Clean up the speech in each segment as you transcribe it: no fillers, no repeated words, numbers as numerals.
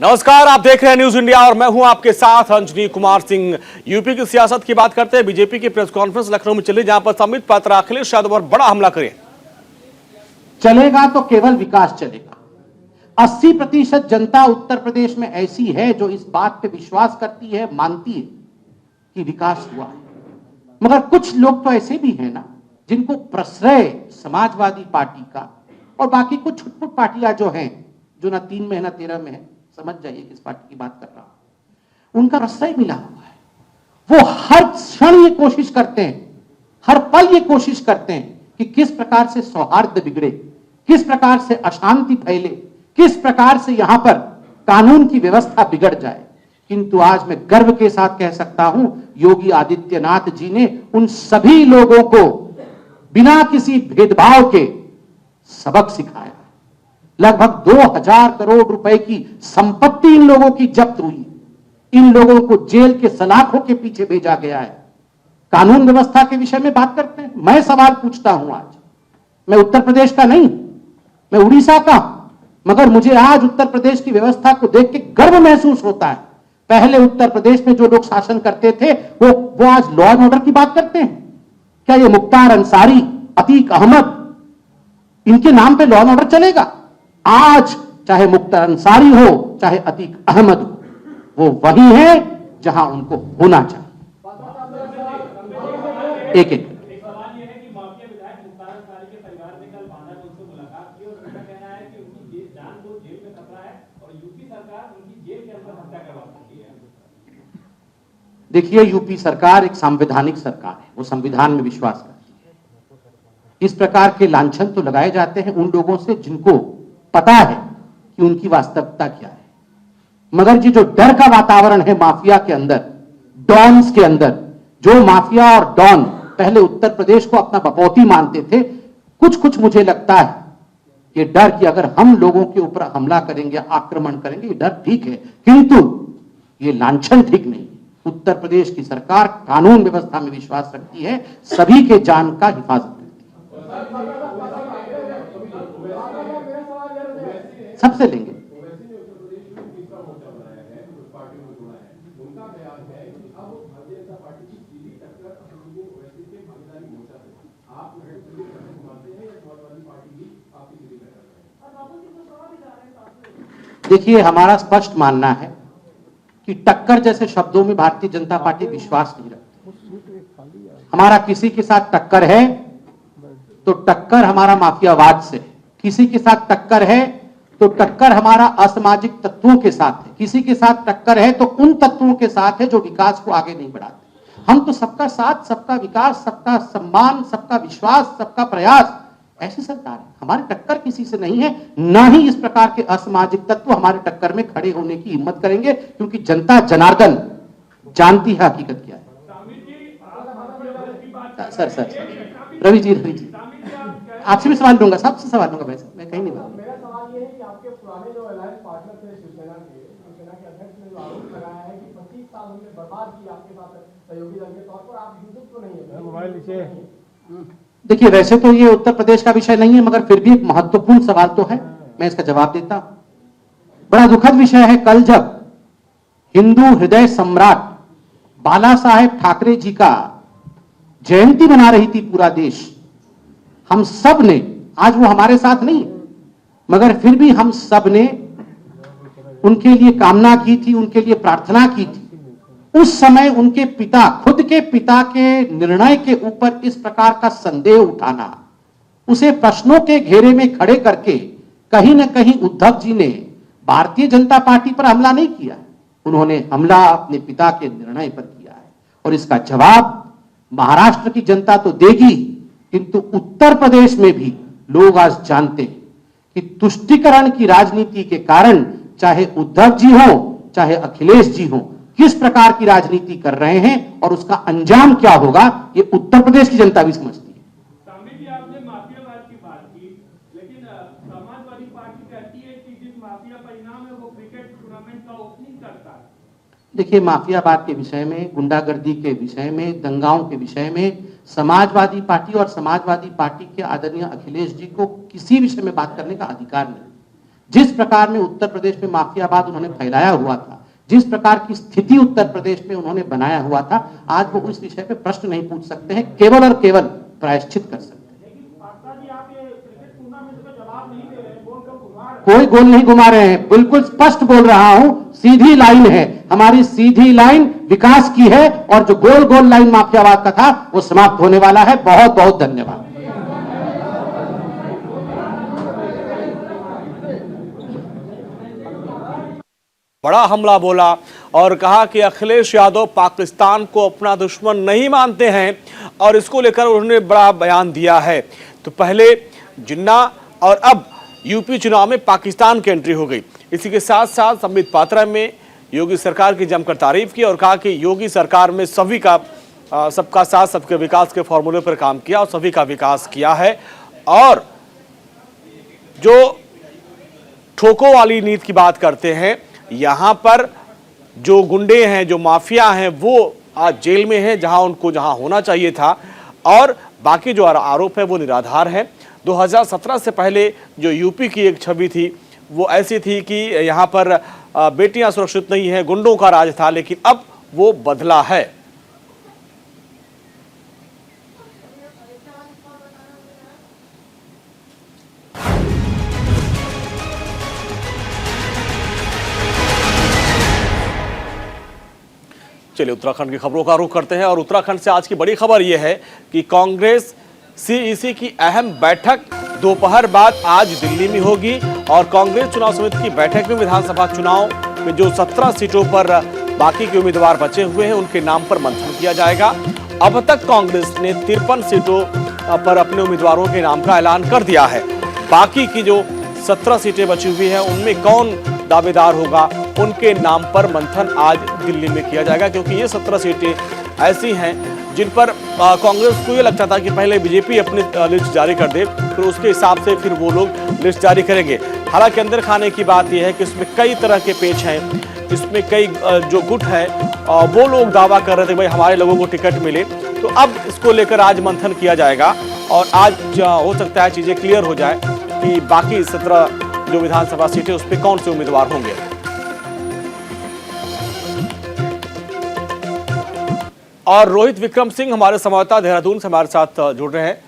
नमस्कार, आप देख रहे हैं न्यूज इंडिया और मैं हूं आपके साथ अंजनी कुमार सिंह। यूपी की सियासत की बात करते हैं। बीजेपी की प्रेस कॉन्फ्रेंस लखनऊ में चली, जहां पर संबित पात्रा अखिलेश यादव पर बड़ा हमला करें। चलेगा तो केवल विकास चलेगा। 80% जनता उत्तर प्रदेश में ऐसी है जो इस बात पे विश्वास करती है, मानती है कि विकास हुआ है। मगर कुछ लोग तो ऐसे भी हैं ना, जिनको प्रश्रय समाजवादी पार्टी का और बाकी कुछ छुटपुट पार्टियां जो हैं, जो ना 3 में है ना 13 में है, समझ जाइए किस पार्टी की बात कर रहा हूं, उनका प्रश्रय मिला हुआ है। वो हर क्षण ये कोशिश करते हैं, हर पल ये कोशिश करते हैं कि किस प्रकार से सौहार्द बिगड़े, किस प्रकार से अशांति फैले, किस प्रकार से यहां पर कानून की व्यवस्था बिगड़ जाए। किंतु आज मैं गर्व के साथ कह सकता हूं, योगी आदित्यनाथ जी ने उन सभी लोगों को बिना किसी भेदभाव के सबक सिखाया। लगभग 2000 करोड़ रुपए की संपत्ति इन लोगों की जब्त हुई। इन लोगों को जेल के सलाखों के पीछे भेजा गया है। कानून व्यवस्था के विषय में बात करते हैं। मैं सवाल पूछता हूं, आज मैं उत्तर प्रदेश का नहीं, मैं उड़ीसा का, मगर मुझे आज उत्तर प्रदेश की व्यवस्था को देख के गर्व महसूस होता है। पहले उत्तर प्रदेश में जो लोग शासन करते थे वो आज लॉ एंड ऑर्डर की बात करते हैं। क्या ये मुख्तार अंसारी, अतीक अहमद, इनके नाम पे लॉ एंड ऑर्डर चलेगा? आज चाहे मुख्तार अंसारी हो, चाहे अतीक अहमद हो, वो वही है जहां उनको होना चाहिए। एक एक सवाल यह है कि माफिया विधायक मुख्तार अंसारी के परिवार ने कल बांदा में उनसे मुलाकात की और उनका कहना है कि उनकी जान को जेल में खतरा है और यूपी सरकार उनकी जेल के अंदर हत्या करवा सकती है। देखिए, यूपी सरकार एक संवैधानिक सरकार है, वो संविधान में विश्वास करती है। इस प्रकार के लांछन तो लगाए जाते हैं उन लोगों से जिनको पता है कि उनकी वास्तविकता क्या है। मगर ये जो डर का वातावरण है माफिया के अंदर, डॉन्स के अंदर, जो माफिया और डॉन पहले उत्तर प्रदेश को अपना बपौती मानते थे, कुछ मुझे लगता है ये डर कि अगर हम लोगों के ऊपर हमला करेंगे, आक्रमण करेंगे, ये डर ठीक है, किंतु ये लांछन ठीक नहीं। उत्तर प्रदेश की सरकार कानून व्यवस्था में विश्वास रखती है, सभी के जान का हिफाजत करती है। सबसे लेंगे। देखिए, हमारा स्पष्ट मानना है कि टक्कर जैसे शब्दों में भारतीय जनता पार्टी विश्वास नहीं रखती। हमारा किसी के साथ टक्कर है तो टक्कर हमारा माफियावाद से है, किसी के साथ टक्कर है तो टक्कर हमारा असामाजिक तत्वों के साथ है, किसी के साथ टक्कर है तो उन तत्वों के साथ है जो विकास को आगे नहीं बढ़ाते। हम तो सबका साथ, सबका विकास, सबका सम्मान, सबका विश्वास, सबका प्रयास, ऐसी सरकार है। हमारी टक्कर किसी से नहीं है, ना ही इस प्रकार के असामाजिक तत्व हमारे टक्कर में खड़े होने की हिम्मत करेंगे, क्योंकि जनता जनार्दन जानती है हकीकत क्या है। सर रवि जी आपसे भी सवाल लूंगा, सबसे सवाल लूंगा, मैं कहीं नहीं बोलूंगा। मेरा सवाल ये है कि आपके पुराने जो अलायंस पार्टनर थे शिवसेना के अध्यक्ष ने जो आरोप लगाया है कि 25 साल हमने बर्बाद किया आपके साथ सहयोगी दल के तौर पर, आप हिंदुत्व नहीं है। मोबाइल नीचे। देखिए, वैसे तो ये उत्तर प्रदेश का विषय नहीं है, मगर फिर भी एक महत्वपूर्ण सवाल तो है, मैं इसका जवाब देता हूं। बड़ा दुखद विषय है, कल जब हिंदू हृदय सम्राट बाला साहेब ठाकरे जी का जयंती मना रही थी पूरा देश, हम सब ने, आज वो हमारे साथ नहीं मगर फिर भी हम सब ने उनके लिए कामना की थी, उनके लिए प्रार्थना की थी। उस समय उनके पिता, खुद के पिता के निर्णय के ऊपर इस प्रकार का संदेह उठाना, उसे प्रश्नों के घेरे में खड़े करके कहीं ना कहीं उद्धव जी ने भारतीय जनता पार्टी पर हमला नहीं किया, उन्होंने हमला अपने पिता के निर्णय पर किया है। और इसका जवाब महाराष्ट्र की जनता तो देगी, किंतु उत्तर प्रदेश में भी लोग आज जानते हैं कि तुष्टीकरण की राजनीति के कारण चाहे उद्धव जी हो, चाहे अखिलेश जी हो, किस प्रकार की राजनीति कर रहे हैं और उसका अंजाम क्या होगा, ये उत्तर प्रदेश की जनता भी समझती है। सामने जी आपने माफियावाद की बात की, लेकिन समाजवादी पार्टी कहती है कि जिस माफिया परिणाम है वो क्रिकेट टूर्नामेंट का ओपनिंग करता है। देखिए, माफियावाद के विषय में, गुंडागर्दी के विषय में, दंगाओं के विषय में समाजवादी पार्टी और समाजवादी पार्टी के आदरणीय अखिलेश जी को किसी विषय में बात करने का अधिकार नहीं। जिस प्रकार में उत्तर प्रदेश में माफियावाद उन्होंने फैलाया हुआ था, जिस प्रकार की स्थिति उत्तर प्रदेश में उन्होंने बनाया हुआ था, आज वो उस विषय पे प्रश्न नहीं पूछ सकते हैं, केवल और केवल प्रायश्चित कर सकते हैं। कोई गोल नहीं घुमा रहे हैं, बिल्कुल स्पष्ट बोल रहा हूं, सीधी लाइन है, हमारी सीधी लाइन विकास की है, और जो गोल गोल लाइन माफियावाद का था वो समाप्त होने वाला है। बहुत बहुत धन्यवाद। बड़ा हमला बोला और कहा कि अखिलेश यादव पाकिस्तान को अपना दुश्मन नहीं मानते हैं, और इसको लेकर उन्होंने बड़ा बयान दिया है। तो पहले जिन्ना और अब यूपी चुनाव में पाकिस्तान की एंट्री हो गई। इसी के साथ साथ संबित पात्रा में योगी सरकार की जमकर तारीफ की और कहा कि योगी सरकार में सभी का सबका साथ सबके विकास के फॉर्मूले पर काम किया और सभी का विकास किया है। और जो ठोको वाली नीति की बात करते हैं, यहां पर जो गुंडे हैं, जो माफिया हैं, वो आज जेल में हैं, जहां होना चाहिए था, और बाकी जो आरोप है वो निराधार है। 2017 से पहले जो यूपी की एक छवि थी वो ऐसी थी कि यहां पर बेटियां सुरक्षित नहीं है, गुंडों का राज था, लेकिन अब वो बदला है। चलिए उत्तराखंड की खबरों का रुख करते हैं, और उत्तराखंड से आज की बड़ी खबर यह है कि कांग्रेस सीईसी की अहम बैठक दोपहर बाद आज दिल्ली में होगी, और कांग्रेस चुनाव समिति की बैठक में विधानसभा चुनाव में जो 17 सीटों पर बाकी के उम्मीदवार बचे हुए हैं उनके नाम पर मंथन किया जाएगा। अब तक कांग्रेस ने 53 सीटों पर अपने उम्मीदवारों के नाम का ऐलान कर दिया है। बाकी की जो 17 सीटें बची हुई हैं उनमें कौन दावेदार होगा, उनके नाम पर मंथन आज दिल्ली में किया जाएगा, क्योंकि ये 17 सीटें ऐसी हैं जिन पर कांग्रेस को ये लगता था कि पहले बीजेपी अपनी लिस्ट जारी कर दे, फिर उसके हिसाब से फिर वो लोग लिस्ट जारी करेंगे। हालांकि अंदर खाने की बात यह है कि इसमें कई तरह के पेच हैं, इसमें कई जो गुट है वो लोग दावा कर रहे थे भाई हमारे लोगों को टिकट मिले। तो अब इसको लेकर आज मंथन किया जाएगा, और आज हो सकता है चीजें क्लियर हो जाए कि बाकी 17 जो विधानसभा सीटें उस पर कौन से उम्मीदवार होंगे। और रोहित विक्रम सिंह हमारे संवाददाता देहरादून से हमारे साथ जुड़ रहे हैं।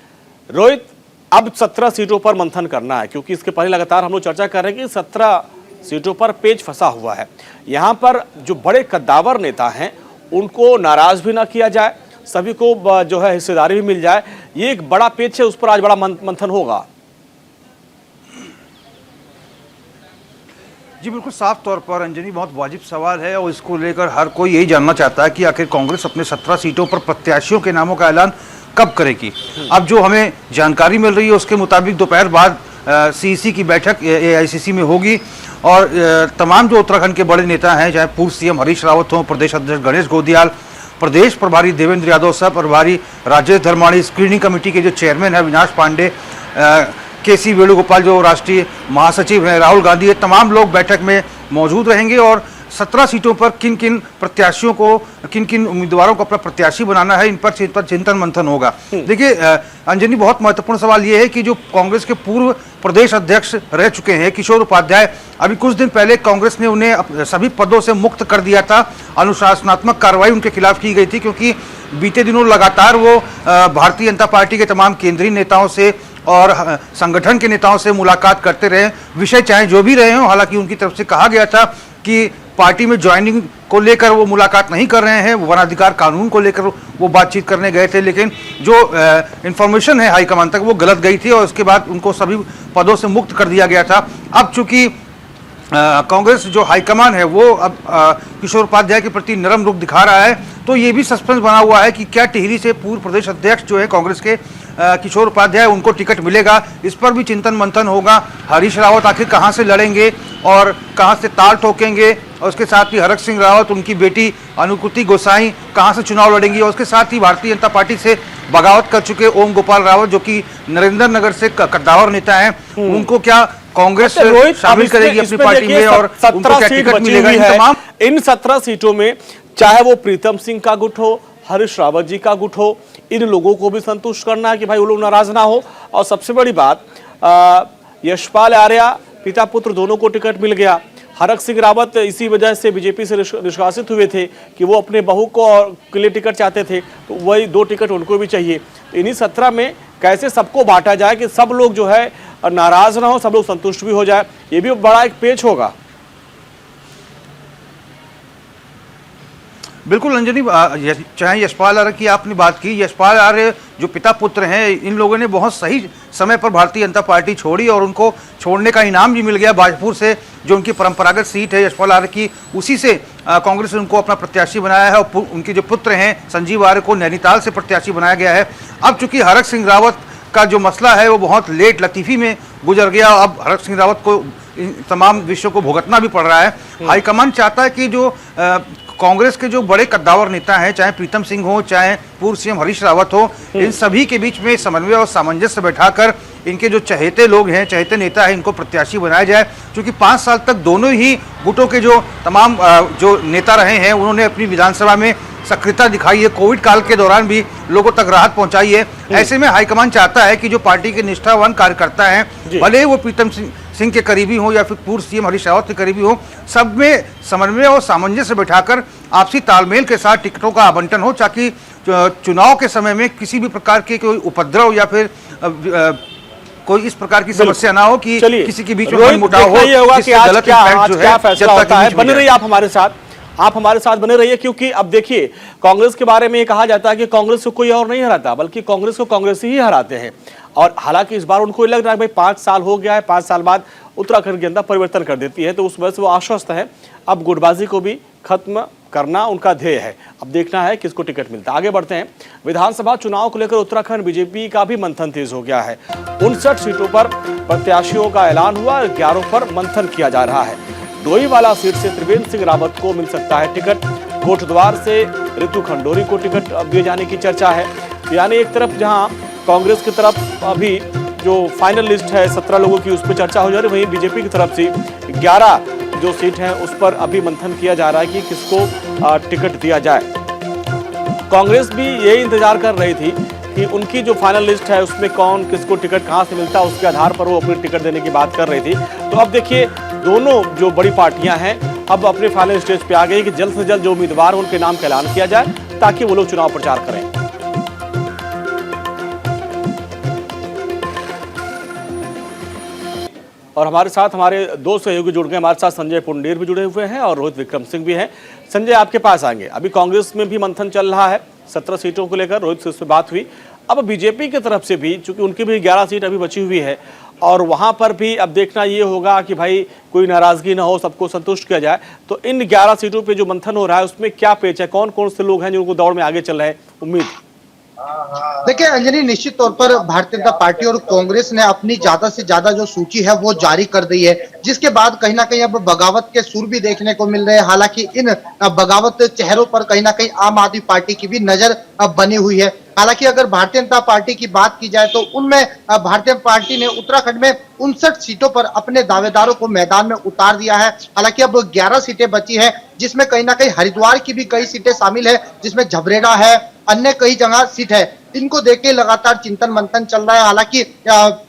रोहित, अब 17 सीटों पर मंथन करना है, क्योंकि इसके पहले लगातार हम लोग चर्चा कर रहे हैं कि 17 सीटों पर पेच फंसा हुआ है। यहां पर जो बड़े कद्दावर नेता हैं उनको नाराज भी ना किया जाए, सभी को जो है हिस्सेदारी भी मिल जाए, ये एक बड़ा पेच है, उस पर आज बड़ा मंथन होगा। जी बिल्कुल, साफ तौर पर अंजनी बहुत वाजिब सवाल है, और इसको लेकर हर कोई यही जानना चाहता है कि आखिर कांग्रेस अपने 17 सीटों पर प्रत्याशियों के नामों का ऐलान कब करेगी। अब जो हमें जानकारी मिल रही है उसके मुताबिक दोपहर बाद सीईसी की बैठक एआईसीसी में होगी, और तमाम जो उत्तराखंड के बड़े नेता हैं, चाहे पूर्व सीएम हरीश रावत हों, प्रदेश अध्यक्ष गणेश गोदियाल, प्रदेश प्रभारी देवेंद्र यादव, सह प्रभारी राजेश धर्माणी, स्क्रीनिंग कमेटी के जो चेयरमैन है अविनाश पांडे, केसी वेणुगोपाल जो राष्ट्रीय महासचिव हैं, राहुल गांधी, ये तमाम लोग बैठक में मौजूद रहेंगे, और 17 सीटों पर किन किन प्रत्याशियों को, किन किन उम्मीदवारों को अपना प्रत्याशी बनाना है, इन पर चिंतन मंथन होगा। देखिए अंजनी, बहुत महत्वपूर्ण सवाल ये है कि जो कांग्रेस के पूर्व प्रदेश अध्यक्ष रह चुके हैं किशोर उपाध्याय, अभी कुछ दिन पहले कांग्रेस ने उन्हें सभी पदों से मुक्त कर दिया था। अनुशासनात्मक कार्रवाई उनके खिलाफ की गई थी, क्योंकि बीते दिनों लगातार वो भारतीय जनता पार्टी के तमाम केंद्रीय नेताओं से और संगठन के नेताओं से मुलाकात करते रहे, विषय चाहे जो भी रहे हों। हालांकि उनकी तरफ से कहा गया था कि पार्टी में ज्वाइनिंग को लेकर वो मुलाकात नहीं कर रहे हैं, वनाधिकार कानून को लेकर वो बातचीत करने गए थे, लेकिन जो इंफॉर्मेशन है हाईकमान तक वो गलत गई थी, और उसके बाद उनको सभी पदों से मुक्त कर दिया गया था। अब चूंकि कांग्रेस जो हाईकमान है वो अब किशोर उपाध्याय के प्रति नरम रुख दिखा रहा है, तो ये भी सस्पेंस बना हुआ है कि क्या टिहरी से पूर्व प्रदेश अध्यक्ष जो है कांग्रेस के किशोर उपाध्याय, उनको टिकट मिलेगा। इस पर भी चिंतन मंथन होगा। हरीश रावत आखिर कहां से लड़ेंगे और कहां से ताल ठोकेंगे, और उसके साथ ही हरक सिंह रावत, उनकी बेटी अनुकृति गोसाई कहां से चुनाव लड़ेंगी, और उसके साथ ही भारतीय जनता पार्टी से बगावत कर चुके ओम गोपाल रावत जो कि नरेंद्र नगर से कद्दावर नेता है, उनको क्या कांग्रेस शामिल करेगी अपनी पार्टी में, और उनको क्या टिकट मिलेगा। इन 17 सीटों में चाहे वो प्रीतम सिंह का गुट हो, हरीश रावत जी का गुट हो, इन लोगों को भी संतुष्ट करना है कि भाई वो लोग नाराज ना हो। और सबसे बड़ी बात, यशपाल आर्या पिता पुत्र दोनों को टिकट मिल गया। हरक सिंह रावत इसी वजह से बीजेपी से निष्कासित हुए थे कि वो अपने बहू को और के लिए टिकट चाहते थे, तो वही 2 टिकट उनको भी चाहिए। तो इन्हीं 17 में कैसे सबको बांटा जाए कि सब लोग जो है नाराज ना हो, सब लोग संतुष्ट भी हो जाए, ये भी बड़ा एक पेच होगा। बिल्कुल अंजनी, चाहे यशपाल आर्य की आपने बात की, यशपाल आर्य जो पिता पुत्र हैं, इन लोगों ने बहुत सही समय पर भारतीय जनता पार्टी छोड़ी और उनको छोड़ने का इनाम भी मिल गया। बाजपुर से जो उनकी परंपरागत सीट है यशपाल आर्य की, उसी से कांग्रेस ने उनको अपना प्रत्याशी बनाया है और उनके जो पुत्र हैं संजीव आर्य को नैनीताल से प्रत्याशी बनाया गया है। अब चूंकि हरक सिंह रावत का जो मसला है वो बहुत लेट लतीफ़ी में गुजर गया, अब हरक सिंह रावत को इन तमाम विषयों को भुगतना भी पड़ रहा है। हाईकमान चाहता है कि जो कांग्रेस के जो बड़े कद्दावर नेता हैं, चाहे प्रीतम सिंह हो, चाहे पूर्व सीएम हरीश रावत हो, इन सभी के बीच में समन्वय और सामंजस्य बैठाकर इनके जो चहेते लोग हैं, चहेते नेता हैं, इनको प्रत्याशी बनाया जाए। क्योंकि 5 साल तक दोनों ही गुटों के जो तमाम जो नेता रहे हैं उन्होंने अपनी विधानसभा में सक्रियता दिखाई है, कोविड काल के दौरान भी लोगों तक राहत पहुंचाई है। ऐसे में हाईकमान चाहता है कि जो पार्टी के निष्ठावान कार्यकर्ता हैं, भले वो प्रीतम सिंह के करीबी हो या फिर पूर्व सीएम हरीश रावत के करीबी हो, सब में समन्वय और सामंजस्य बैठाकर आपसी तालमेल के साथ टिकटों का आवंटन हो, ताकि चुनाव के समय में किसी भी प्रकार के कोई उपद्रव या फिर कोई इस प्रकार की समस्या ना हो कि किसी के बीच में मनमुटाव हो, जिससे गलत इम्पैक्ट जो है जनता के बीच में बने रहिए आप हमारे साथ बने रहिए। क्योंकि अब देखिए, कांग्रेस के बारे में ये कहा जाता है कि कांग्रेस को कोई और नहीं हराता, बल्कि कांग्रेस को कांग्रेस ही हराते हैं। और हालांकि इस बार उनको लग रहा है भाई 5 साल हो गया है, 5 साल बाद उत्तराखंड की जनता परिवर्तन कर देती है, तो उस वजह से वो आश्वस्त है। अब गुटबाजी को भी खत्म करना उनका ध्येय है। अब देखना है किसको टिकट मिलता है। आगे बढ़ते हैं। विधानसभा चुनाव को लेकर उत्तराखंड बीजेपी का भी मंथन तेज हो गया है। 59 सीटों पर प्रत्याशियों का ऐलान हुआ, 11 पर मंथन किया जा रहा है। डोईवाला सीट से त्रिवेंद्र सिंह रावत को मिल सकता है टिकट। कोटद्वार से रितु खंडोरी को टिकट दिए जाने की चर्चा है। यानी एक तरफ जहां कांग्रेस की तरफ अभी जो फाइनल लिस्ट है 17 लोगों की, उस पर चर्चा हो जा रही है, वहीं बीजेपी की तरफ से 11 जो सीट है उस पर अभी मंथन किया जा रहा है कि किसको टिकट दिया जाए। कांग्रेस भी यही इंतजार कर रही थी कि उनकी जो फाइनल लिस्ट है उसमें कौन किसको टिकट कहां से मिलता है, उसके आधार पर वो अपनी टिकट देने की बात कर रही थी। तो अब देखिए, दोनों जो बड़ी पार्टियां हैं अब अपने फाइनल स्टेज पे आ गई कि जल्द से जल्द जो उम्मीदवार हैं उनके नाम का ऐलान किया जाए, ताकि वो लोग चुनाव प्रचार करें। और हमारे साथ हमारे 2 सहयोगी जुड़ गए। हमारे साथ संजय पुंडेर भी जुड़े हुए हैं और रोहित विक्रम सिंह भी हैं। संजय, आपके पास आएंगे। अभी कांग्रेस में भी मंथन चल रहा है 17 सीटों को लेकर, रोहित से उसमें बात हुई। अब बीजेपी की तरफ से भी, चूंकि उनकी भी 11 सीट अभी बची हुई है, और वहां पर भी अब देखना ये होगा कि भाई कोई नाराजगी ना हो, सबको संतुष्ट किया जाए। तो इन 11 सीटों पे जो मंथन हो रहा है उसमें क्या पेच है, कौन कौन से लोग हैं जिनको दौड़ में आगे चल रहे हैं? उम्मीद देखिए अंजलि, निश्चित तौर पर भारतीय जनता पार्टी और कांग्रेस ने अपनी ज्यादा से ज्यादा जो सूची है वो जारी कर दी है, जिसके बाद कहीं ना कहीं अब बगावत के सुर भी देखने को मिल रहे हैं। हालांकि इन बगावत चेहरों पर कहीं ना कहीं आम आदमी पार्टी की भी नजर बनी हुई है। हालांकि अगर भारतीय जनता पार्टी की बात की जाए तो उनमें भारतीय जनता पार्टी ने उत्तराखंड में 59 सीटों पर अपने दावेदारों को मैदान में उतार दिया है। हालांकि अब 11 सीटें बची है, जिसमें कहीं ना कहीं हरिद्वार की भी कई सीटें शामिल है, जिसमें झबरेड़ा है, अन्य कई जगह सीट है। इनको देख के लगातार चिंतन मंथन चल रहा है। हालांकि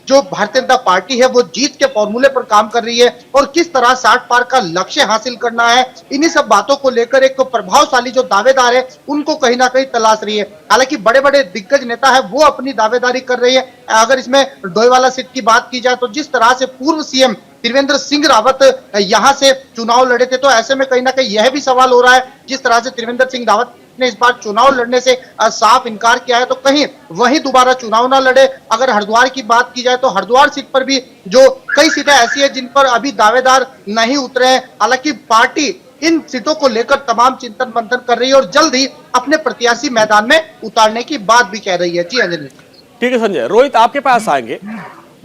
जो भारतीय जनता पार्टी है वो जीत के फॉर्मूले पर काम कर रही है और किस तरह 60 पार का लक्ष्य हासिल करना है, इन्हीं सब बातों को लेकर एक प्रभावशाली जो दावेदार है उनको कहीं ना कहीं तलाश रही है। हालांकि बड़े बड़े दिग्गज नेता है वो अपनी दावेदारी कर रही है। अगर इसमें डोईवाला सीट की बात की जाए तो जिस तरह से पूर्व सीएम त्रिवेंद्र सिंह रावत यहां से चुनाव लड़े थे, तो ऐसे में कहीं ना कहीं यह भी सवाल हो रहा है, जिस तरह से त्रिवेंद्र सिंह रावत ने इस बार चुनाव लड़ने से साफ इनकार किया है, तो कहीं वही दोबारा चुनाव ना लड़े। अगर हरिद्वार की बात की जाए तो हरिद्वार सीट पर भी जो कई सीटें ऐसी है जिन पर अभी दावेदार नहीं उतरे हैं। हालांकि पार्टी इन सीटों को लेकर तमाम चिंतन मंथन कर रही है और जल्द ही अपने प्रत्याशी मैदान में उतारने की बात भी कह रही है। जी अंजलि। ठीक है संजय। रोहित, आपके पास आएंगे।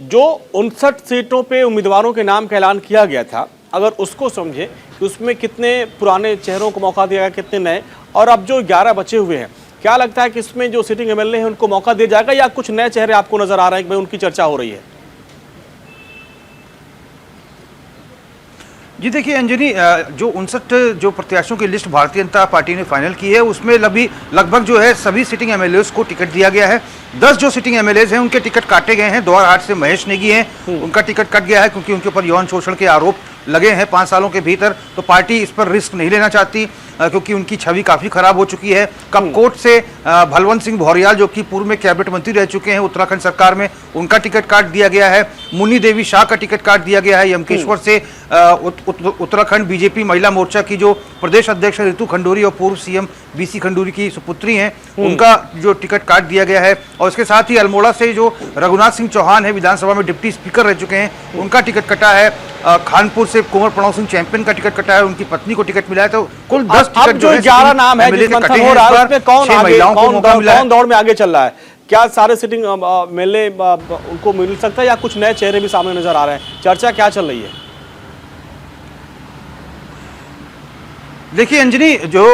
जो 59 सीटों पे उम्मीदवारों के नाम का ऐलान किया गया था, अगर उसको समझे कि उसमें कितने पुराने चेहरों को मौका दिया गया, कितने नए, और अब जो 11 बचे हुए हैं, क्या लगता है कि इसमें जो सिटिंग एमएलए हैं उनको मौका दिया जाएगा या कुछ नए चेहरे आपको नजर आ रहे हैं कि भाई उनकी चर्चा हो रही है? जी देखिए अंजनी, जो 59 जो प्रत्याशियों की लिस्ट भारतीय जनता पार्टी ने फाइनल की है उसमें लगभग जो है सभी सिटिंग एमएलएस को टिकट दिया गया है। 10 जो सिटिंग एमएलएस हैं उनके टिकट काटे गए हैं। द्वारहाट से महेश नेगी हैं, उनका टिकट कट गया है क्योंकि उनके ऊपर यौन शोषण के आरोप लगे हैं 5 सालों के भीतर। तो पार्टी इस पर रिस्क नहीं लेना चाहती क्योंकि उनकी छवि काफी खराब हो चुकी है। कपकोट से भलवंत सिंह भौरियाल जो कि पूर्व में कैबिनेट मंत्री रह चुके हैं उत्तराखंड सरकार में, उनका टिकट काट दिया गया है। मुन्नी देवी शाह का टिकट काट दिया गया है। यमकेश्वर से उत्तराखंड बीजेपी महिला मोर्चा की जो प्रदेश अध्यक्ष रितु खंडूरी और पूर्व सीएम बीसी खंडूरी की सुपुत्री हैं, उनका जो टिकट काट दिया गया है। और इसके साथ ही अल्मोड़ा से जो रघुनाथ सिंह चौहान है, विधानसभा में डिप्टी स्पीकर रह चुके हैं, उनका टिकट कटा है। खानपुर से कुंवर प्रणव सिंह चैंपियन का टिकट कटा है, उनकी पत्नी को टिकट मिला है। तो कुल 10 टिकट जो 11 नाम है जिस मंथन हो रहा है उसमें कौन दौड़ में आगे चल रहा है? क्या सारे सिटिंग मेले उनको मिल सकता है या कुछ नए चेहरे भी सामने नजर आ रहे हैं? चर्चा क्या चल रही है? देखिए अंजनी, जो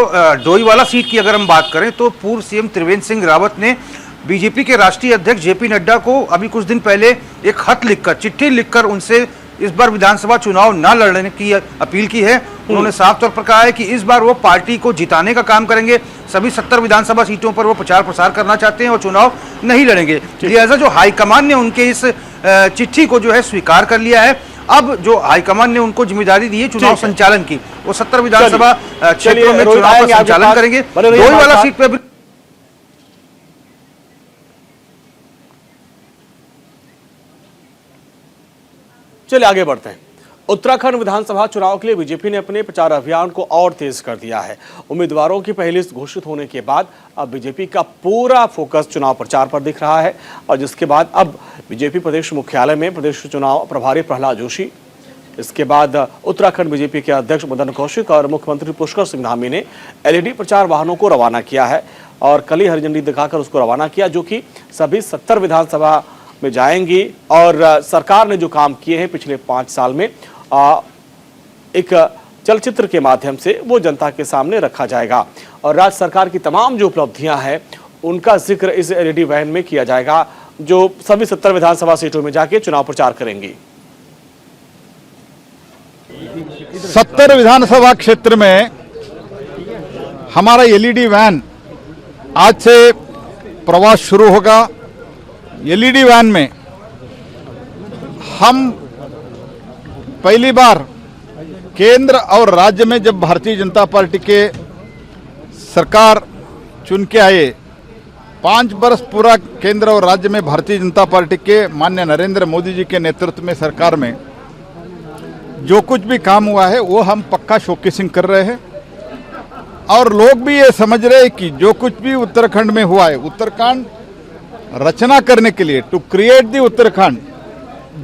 डोईवाला सीट की अगर हम बात करें तो पूर्व सीएम त्रिवेंद्र सिंह रावत ने बीजेपी के राष्ट्रीय अध्यक्ष जेपी नड्डा को अभी कुछ दिन पहले एक खत लिखकर, चिट्ठी लिखकर उनसे इस बार विधानसभा चुनाव न लड़ने की अपील की है। उन्होंने साफ तौर पर कहा है कि इस बार वो पार्टी को जिताने का काम करेंगे। सभी 70 विधानसभा सीटों पर वो प्रचार प्रसार करना चाहते हैं और चुनाव नहीं लड़ेंगे। लिहाजा जो हाईकमान ने उनके इस चिट्ठी को जो है स्वीकार कर लिया है। अब जो हाईकमान ने उनको जिम्मेदारी दी है चुनाव संचालन की, वो 70 विधानसभा क्षेत्रों में चुनाव का संचालन करेंगे। डोईवाला सीट पर चलिए आगे बढ़ते हैं। उत्तराखंड विधानसभा चुनाव के लिए बीजेपी ने अपने प्रचार अभियान को और तेज कर दिया है। उम्मीदवारों की पहली लिस्ट घोषित होने के बाद अब बीजेपी का पूरा फोकस चुनाव प्रचार पर दिख रहा है और जिसके बाद अब बीजेपी प्रदेश मुख्यालय में प्रदेश चुनाव प्रभारी प्रहलाद जोशी, इसके बाद उत्तराखंड बीजेपी के अध्यक्ष मदन कौशिक और मुख्यमंत्री पुष्कर सिंह धामी ने एलईडी प्रचार वाहनों को रवाना किया है और कल ही हरी झंडी दिखाकर उसको रवाना किया, जो कि सभी 70 विधानसभा में जाएंगी। और सरकार ने जो काम किए हैं पिछले 5 साल में एक चलचित्र के माध्यम से वो जनता के सामने रखा जाएगा और राज्य सरकार की तमाम जो उपलब्धियां हैं उनका जिक्र इस एलईडी वैन में किया जाएगा, जो सभी 70 विधानसभा सीटों में जाके चुनाव प्रचार करेंगी। 70 विधानसभा क्षेत्र में हमारा एलईडी वैन आज से प्रवास शुरू होगा। एलईडी वैन में हम पहली बार केंद्र और राज्य में जब भारतीय जनता पार्टी के सरकार चुन के आए, 5 वर्ष पूरा केंद्र और राज्य में भारतीय जनता पार्टी के माननीय नरेंद्र मोदी जी के नेतृत्व में सरकार में जो कुछ भी काम हुआ है वो हम पक्का शोकेसिंग कर रहे हैं और लोग भी ये समझ रहे हैं कि जो कुछ भी उत्तराखंड में हुआ है, उत्तराखंड रचना करने के लिए, to create the Uttarakhand,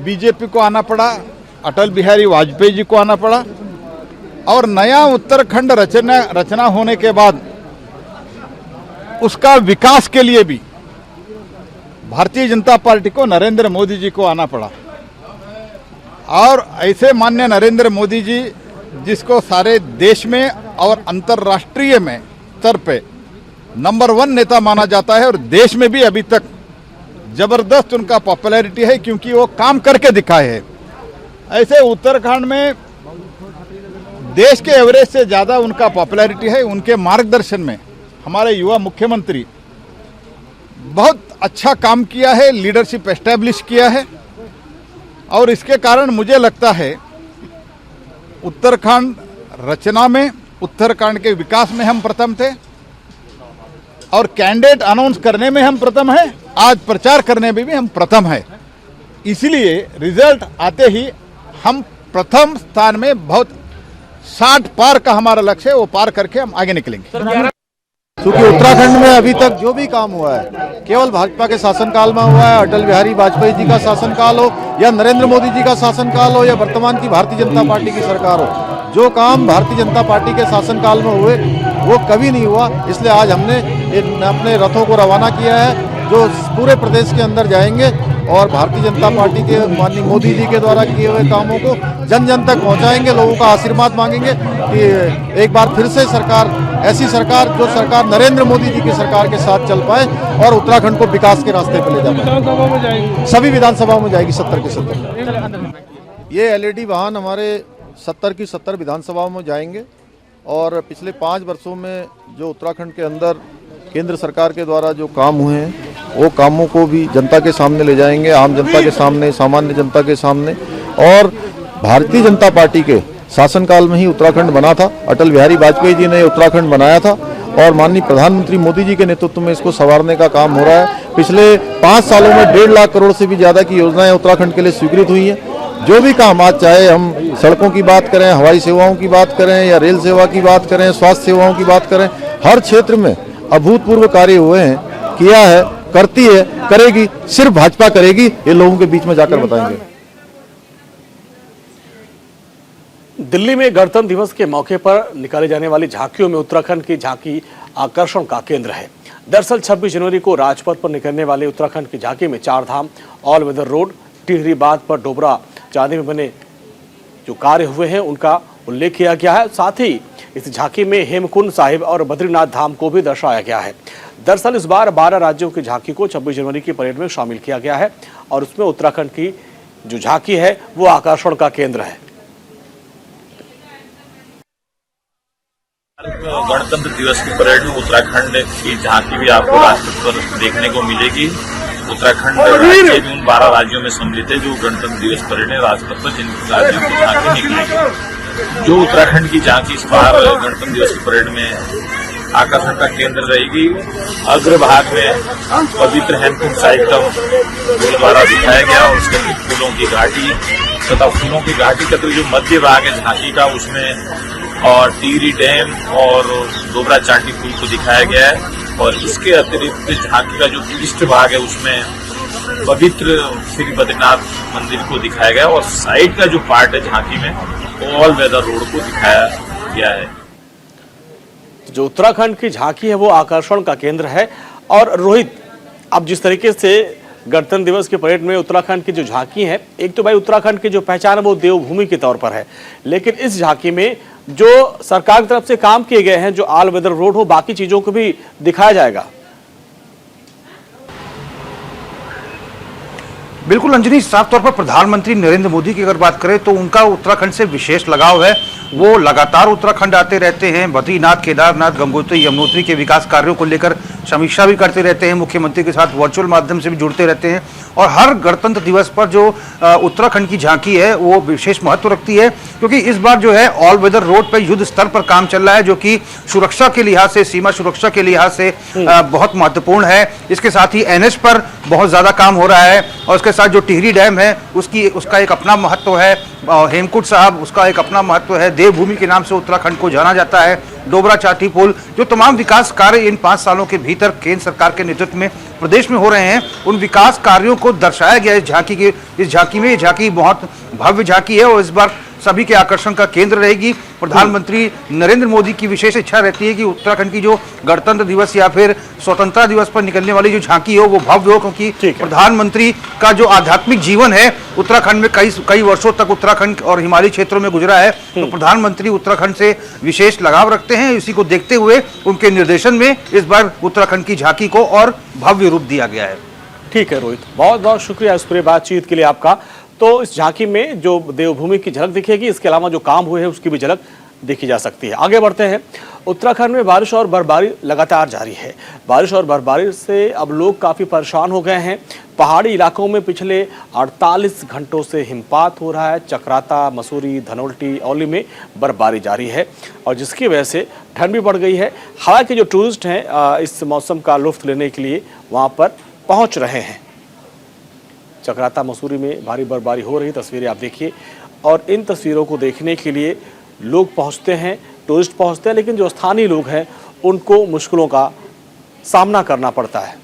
BJP को आना पड़ा, अटल बिहारी वाजपेयी जी को आना पड़ा और नया उत्तराखंड रचना होने के बाद उसका विकास के लिए भी भारतीय जनता पार्टी को नरेंद्र मोदी जी को आना पड़ा। और ऐसे माननीय नरेंद्र मोदी जी जिसको सारे देश में और अंतर्राष्ट्रीय में स्तर पे नंबर 1 नेता माना जाता है और देश में भी अभी तक जबरदस्त उनका पॉपुलैरिटी है क्योंकि वो काम करके दिखाए हैं। ऐसे उत्तराखंड में देश के एवरेज से ज़्यादा उनका पॉपुलैरिटी है। उनके मार्गदर्शन में हमारे युवा मुख्यमंत्री बहुत अच्छा काम किया है, लीडरशिप एस्टैब्लिश किया है और इसके कारण मुझे लगता है उत्तराखंड रचना में, उत्तराखंड के विकास में हम प्रथम थे और कैंडिडेट अनाउंस करने में हम प्रथम हैं, आज प्रचार करने में भी हम प्रथम हैं। इसलिए रिजल्ट आते ही हम प्रथम स्थान में, बहुत 60 पार का हमारा लक्ष्य है, वो पार करके हम आगे निकलेंगे। क्योंकि उत्तराखंड में अभी तक जो भी काम हुआ है केवल भाजपा के शासनकाल में हुआ है। अटल बिहारी वाजपेयी जी का शासनकाल हो या नरेंद्र मोदी जी का शासनकाल हो या वर्तमान की भारतीय जनता पार्टी की सरकार हो, जो काम भारतीय जनता पार्टी के शासनकाल में हुए वो कभी नहीं हुआ। इसलिए आज हमने अपने रथों को रवाना किया है जो पूरे प्रदेश के अंदर जाएंगे और भारतीय जनता पार्टी के माननीय मोदी जी के द्वारा किए हुए कामों को जन जन तक पहुंचाएंगे। लोगों का आशीर्वाद मांगेंगे कि एक बार फिर से सरकार, ऐसी सरकार जो सरकार नरेंद्र मोदी जी की सरकार के साथ चल पाए और उत्तराखंड को विकास के रास्ते पर ले जा पाए। सभी विधानसभाओं में जाएगी 70 के 70। ये एलईडी वाहन हमारे 70 की 70 विधानसभाओं में जाएंगे और पिछले 5 वर्षों में जो उत्तराखंड के अंदर केंद्र सरकार के द्वारा जो काम हुए हैं वो कामों को भी जनता के सामने ले जाएंगे, आम जनता के सामने, सामान्य जनता के सामने। और भारतीय जनता पार्टी के शासनकाल में ही उत्तराखंड बना था, अटल बिहारी वाजपेयी जी ने उत्तराखंड बनाया था और माननीय प्रधानमंत्री मोदी जी के नेतृत्व में इसको संवारने का काम हो रहा है। पिछले 5 सालों में 1.5 लाख करोड़ से भी ज़्यादा की योजनाएं उत्तराखंड के लिए स्वीकृत हुई हैं। जो भी काम आज, चाहे हम सड़कों की बात करें, हवाई सेवाओं की बात करें या रेल सेवा की बात करें, स्वास्थ्य सेवाओं की बात करें, हर क्षेत्र में अभूतपूर्व कार्य हुए हैं, किया है, करती है, करेगी, सिर्फ भाजपा करेगी, ये लोगों के बीच में जाकर बताएंगे। दिल्ली में गणतंत्र दिवस के मौके पर निकाली जाने वाली झांकियों में उत्तराखंड की झांकी आकर्षण का केंद्र है। दरअसल 26 जनवरी को राजपथ पर निकलने वाले उत्तराखंड की झांकी में Chardham, all weather road, Tehri बांध पर डोबरा चांदी में बने जो कार्य हुए हैं उनका उल्लेख किया गया है। साथ ही इस झांकी में हेमकुंड साहिब और बद्रीनाथ धाम को भी दर्शाया गया है। दरअसल इस बार 12 राज्यों की झांकी को 26 जनवरी की परेड में शामिल किया गया है और उसमें उत्तराखंड की जो झांकी है वो आकर्षण का केंद्र है। गणतंत्र दिवस की परेड में उत्तराखंड की झांकी भी आपको राजपथ पर देखने को मिलेगी। उत्तराखंड राज्य भी उन 12 राज्यों में सम्मिलित है जो गणतंत्र दिवस परेड में राजपथ पर जिन राज्यों की झांकी निकलेगी। जो उत्तराखंड की झांकी इस बार गणतंत्र दिवस की परेड में आकर्षण का केंद्र रहेगी। अग्रभाग में पवित्र हेमकुंड साहिब का गुरुद्वारा दिखाया गया और उसके फूलों की घाटी तथा फूलों की घाटी का तो जो मध्य भाग है झांकी का उसमें और टिहरी डैम और डोबरा चांटी पुल को दिखाया गया है और इसके अतिरिक्त झांकी का जो ईस्ट भाग है उसमें पवित्र श्री बद्रीनाथ मंदिर को दिखाया गया और साइड का जो पार्ट है झांकी में ऑल वेदर रोड को दिखाया गया है। जो उत्तराखंड की झांकी है वो आकर्षण का केंद्र है। और रोहित, अब जिस तरीके से गणतंत्र दिवस की परेड में उत्तराखंड की जो झांकी है, एक तो भाई उत्तराखंड की जो पहचान है वो देवभूमि के तौर पर है, लेकिन इस झांकी में जो सरकार की तरफ से काम किए गए हैं, जो ऑल वेदर रोड हो, बाकी चीजों को भी दिखाया जाएगा। बिल्कुल अंजनी, साफ तौर पर प्रधानमंत्री नरेंद्र मोदी की अगर बात करें तो उनका उत्तराखंड से विशेष लगाव है। वो लगातार उत्तराखंड आते रहते हैं, बद्रीनाथ, केदारनाथ, गंगोत्री, यमुनोत्री के विकास कार्यों को लेकर समीक्षा भी करते रहते हैं, मुख्यमंत्री के साथ वर्चुअल माध्यम से भी जुड़ते रहते हैं और हर गणतंत्र दिवस पर जो उत्तराखंड की झांकी है वो विशेष महत्व रखती है क्योंकि इस बार जो है ऑल वेदर रोड पर युद्ध स्तर पर काम चल रहा है जो कि सुरक्षा के लिहाज से, सीमा सुरक्षा के लिहाज से बहुत महत्वपूर्ण है। इसके साथ ही एनएच पर बहुत ज्यादा काम हो रहा है और उसके साथ जो टिहरी डैम है उसका एक अपना महत्व है, हेमकुंड साहब उसका एक अपना महत्व है, देवभूमि के नाम से उत्तराखंड को जाना जाता है, डोबरा चांटी पुल, जो तमाम विकास कार्य इन 5 सालों के भीतर केंद्र सरकार के नेतृत्व में प्रदेश में हो रहे हैं, उन विकास कार्यों को दर्शाया गया इस झांकी में। ये झांकी बहुत भव्य झांकी है और इस बार सभी के आकर्षण का केंद्र रहेगी। प्रधानमंत्री नरेंद्र मोदी की विशेष इच्छा रहती है कि उत्तराखंड की जो गणतंत्र दिवस या फिर स्वतंत्रता दिवस पर निकलने वाली जो झांकी हो वो भव्य हो क्योंकि प्रधानमंत्री का जो आध्यात्मिक जीवन है उत्तराखंड में कई वर्षों तक उत्तराखंड और हिमालयी क्षेत्रों में गुजरा है, तो प्रधानमंत्री उत्तराखंड से विशेष लगाव रखते हैं। इसी को देखते हुए उनके निर्देशन में इस बार उत्तराखंड की झांकी को और भव्य रूप दिया गया है। ठीक है रोहित, बहुत बहुत शुक्रिया इस पूरे बातचीत के लिए आपका। तो इस झांकी में जो देवभूमि की झलक दिखेगी, इसके अलावा जो काम हुए हैं उसकी भी झलक देखी जा सकती है। आगे बढ़ते हैं। उत्तराखंड में बारिश और बर्फबारी लगातार जारी है। बारिश और बर्फबारी से अब लोग काफ़ी परेशान हो गए हैं। पहाड़ी इलाकों में पिछले 48 घंटों से हिमपात हो रहा है। चक्राता, मसूरी, धनोल्टी, औली में बर्फबारी जारी है और जिसकी वजह से ठंड भी बढ़ गई है। हालांकि जो टूरिस्ट हैं इस मौसम का लुत्फ लेने के लिए वहाँ पर पहुँच रहे हैं। चक्राता, मसूरी में भारी बर्फबारी हो रही तस्वीरें आप देखिए और इन तस्वीरों को देखने के लिए लोग पहुंचते हैं, टूरिस्ट पहुंचते हैं, लेकिन जो स्थानीय लोग हैं उनको मुश्किलों का सामना करना पड़ता है।